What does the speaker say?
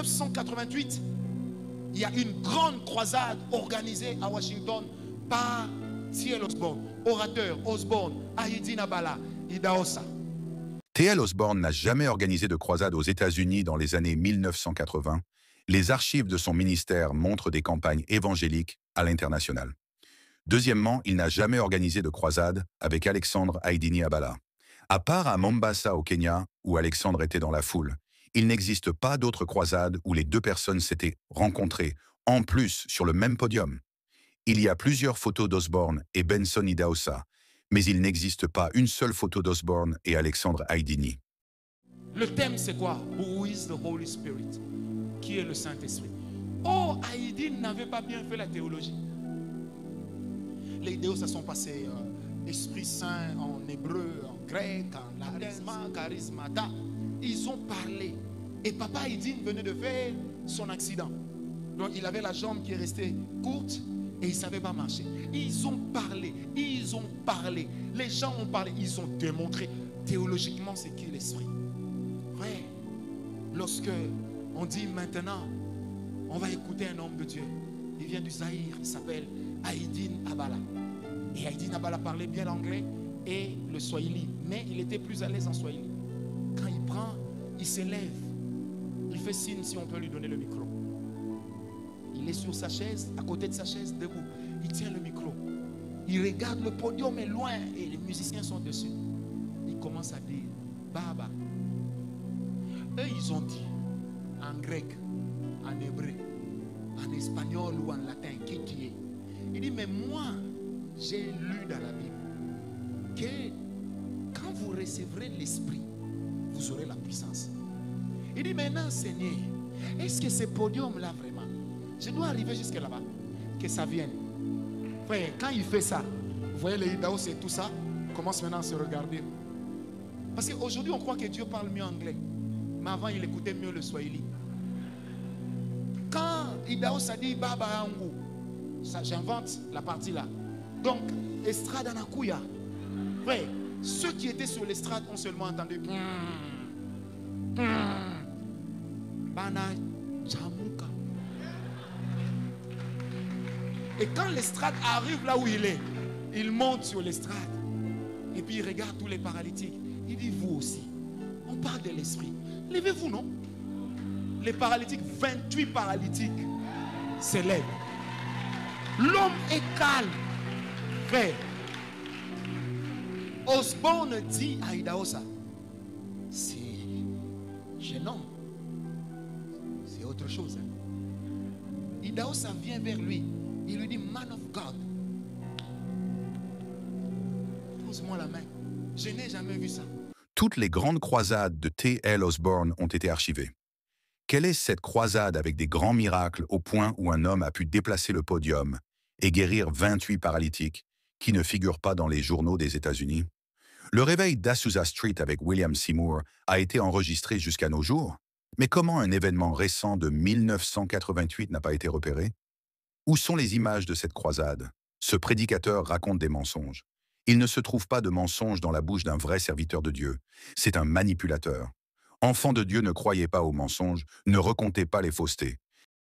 1988, il y a une grande croisade organisée à Washington par T.L. Osborne, orateur Osborne, Haïdine Abala, Idahosa. T.L. Osborne n'a jamais organisé de croisade aux États-Unis dans les années 1980. Les archives de son ministère montrent des campagnes évangéliques à l'international. Deuxièmement, il n'a jamais organisé de croisade avec Alexandre Haïdine Abala. À part à Mombasa au Kenya, où Alexandre était dans la foule, il n'existe pas d'autres croisades où les deux personnes s'étaient rencontrées, en plus sur le même podium. Il y a plusieurs photos d'Osborne et Benson Idahosa, mais il n'existe pas une seule photo d'Osborne et Alexandre Haïdine. Le thème c'est quoi? Who is the Holy Spirit? Qui est le Saint-Esprit? Oh, Haïdine n'avait pas bien fait la théologie. Les Idahosa sont passés Esprit Saint en hébreu, en grec, en latin, charismata. Ils ont parlé. Et papa Haïdine venait de faire son accident. Donc il avait la jambe qui est restée courte et il ne savait pas marcher. Ils ont parlé, ils ont parlé. Les gens ont parlé, ils ont démontré théologiquement c'est qui l'esprit. Frère, lorsque on dit maintenant, on va écouter un homme de Dieu. Il vient du Zaïre, il s'appelle Haïdine Abala. Et Haïdine Abala parlait bien l'anglais et le swahili, mais il était plus à l'aise en swahili. Quand il prend, il s'élève, il fait signe si on peut lui donner le micro. Il est sur sa chaise, à côté de sa chaise, debout. Il tient le micro. Il regarde le podium est loin et les musiciens sont dessus. Il commence à dire, Baba. Eux, ils ont dit, en grec, en hébreu, en espagnol ou en latin, qui tu es. Il dit, mais moi, j'ai lu dans la Bible que quand vous recevrez l'Esprit, vous aurez la puissance. Il dit, maintenant, Seigneur, est-ce que ce podium-là, vraiment, je dois arriver jusque là-bas, que ça vienne. Frère, quand il fait ça, vous voyez les Idahosa et tout ça, commence maintenant à se regarder. Parce qu'aujourd'hui, on croit que Dieu parle mieux anglais. Mais avant, il écoutait mieux le swahili. Quand Idahosa dit Baba Angu, j'invente la partie là. Donc, estrade anakuya. Frère, ceux qui étaient sur l'estrade ont seulement entendu Bana Jamuka. Et quand l'estrade arrive là où il est, il monte sur l'estrade. Et puis il regarde tous les paralytiques. Il dit, vous aussi, on parle de l'esprit. Levez-vous, non? Les paralytiques, 28 paralytiques s'élèvent. L'homme est calme. Frère, Osborne dit à Idahosa, c'est jeune homme, c'est autre chose. Idahosa vient vers lui. Il lui dit, man of God, pose-moi la main. Je n'ai jamais vu ça. Toutes les grandes croisades de T.L. Osborne ont été archivées. Quelle est cette croisade avec des grands miracles au point où un homme a pu déplacer le podium et guérir 28 paralytiques qui ne figurent pas dans les journaux des États-Unis? Le réveil d'Azusa Street avec William Seymour a été enregistré jusqu'à nos jours. Mais comment un événement récent de 1988 n'a pas été repéré? Où sont les images de cette croisade? Ce prédicateur raconte des mensonges. Il ne se trouve pas de mensonges dans la bouche d'un vrai serviteur de Dieu. C'est un manipulateur. Enfants de Dieu, ne croyez pas aux mensonges, ne recomptez pas les faussetés.